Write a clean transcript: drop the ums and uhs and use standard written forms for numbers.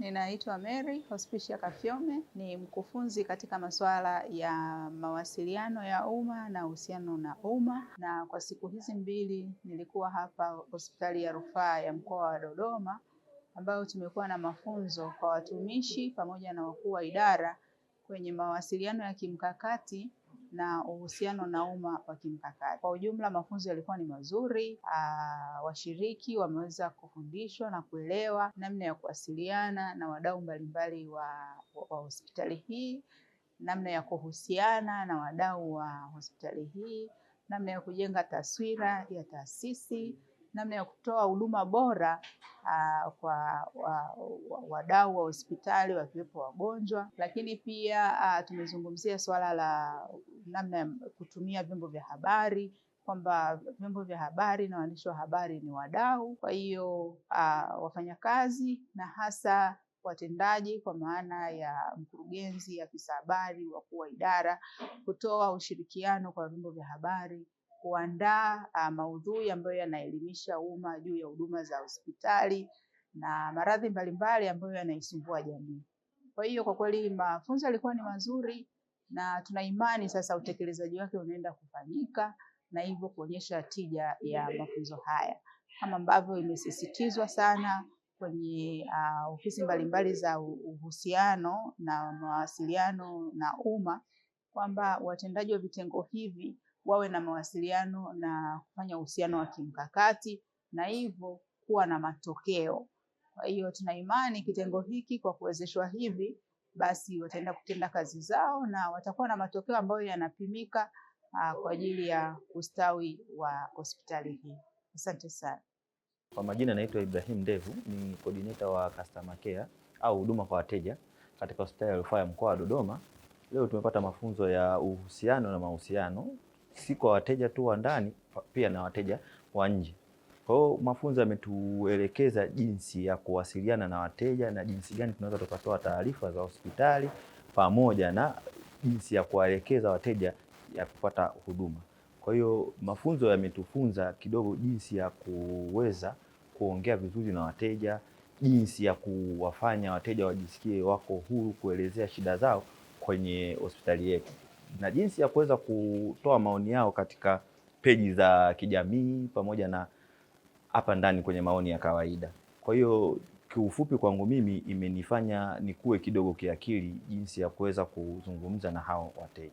Ninaitwa Mary Hospicia Kafyome, ni mkufunzi katika masuala ya mawasiliano ya umma na uhusiano na umma, na kwa siku hizi mbili nilikuwa hapa Hospitali ya Rufaa ya Mkoa wa Dodoma, ambayo tumekuwa na mafunzo kwa watumishi pamoja na wakuu wa idara kwenye mawasiliano ya kimkakati na uhusiano na umma wa kimkakati. Kwa ujumla mafunzo yalikuwa ni mazuri. Washiriki wameweza kufundishwa na kuelewa namna ya kuwasiliana na wadau mbalimbali wa hospitali hii, namna ya kuhusiana na wadau wa hospitali hii, namna ya kujenga taswira ya taasisi, namna ya kutoa huduma bora kwa wadau wa hospitali wakiwepo wagonjwa. Lakini pia tumezungumzia swala la namna ya kutumia vyombo vya habari, kwamba vyombo vya habari na waandishi wa habari ni wadau. Kwa hiyo wafanyakazi na hasa watendaji kwa maana ya mkurugenzi, afisa habari, wakuu wa idara, kutoa ushirikiano kwa vyombo vya habari, kuandaa maudhui ambayo yanaelimisha umma juu ya huduma za hospitali na maradhi mbalimbali ambayo yanaisumbua jamii. Kwa hiyo kwa kweli mafunzo yalikuwa ni mazuri, na tuna imani sasa utekelezaji wake unaenda kufanyika na hivyo kuonyesha tija ya mafunzo haya, kama ambavyo imesisitizwa sana kwenye ofisi mbalimbali za uhusiano na mawasiliano na umma, kwamba watendaji wa vitengo hivi wawe na mawasiliano na kufanya uhusiano wa kimkakati na hivyo kuwa na matokeo. Kwa hiyo tuna imani kitengo hiki kwa kuwezeshwa hivi, basi wataenda kutenda kazi zao na watakuwa na matokeo ambayo yanapimika kwa ajili ya ustawi wa hospitali hii. Asante sana. Kwa majina naitwa Ibrahim Ndevu, ni coordinator wa customer care au huduma kwa wateja katika Hospitali ya Rufaa ya Mkoa wa Dodoma. Leo tumepata mafunzo ya uhusiano na mahusiano, si kwa wateja tu wa ndani, pia na wateja wa nje. Kwa hiyo mafunzo yametuelekeza jinsi ya kuwasiliana na wateja na jinsi gani tunaweza tukatoa taarifa za hospitali, pamoja na jinsi ya kuwaelekeza wateja ya kupata huduma. Kwa hiyo mafunzo yametufunza kidogo jinsi ya kuweza kuongea vizuri na wateja, jinsi ya kuwafanya wateja wajisikie wako huru kuelezea shida zao kwenye hospitali yetu, na jinsi ya kuweza kutoa maoni yao katika peji za kijamii pamoja na hapa ndani kwenye maoni ya kawaida. Kwa hiyo kiufupi kwangu mimi imenifanya nikue kidogo kiakili jinsi ya kuweza kuzungumza na hao wateja.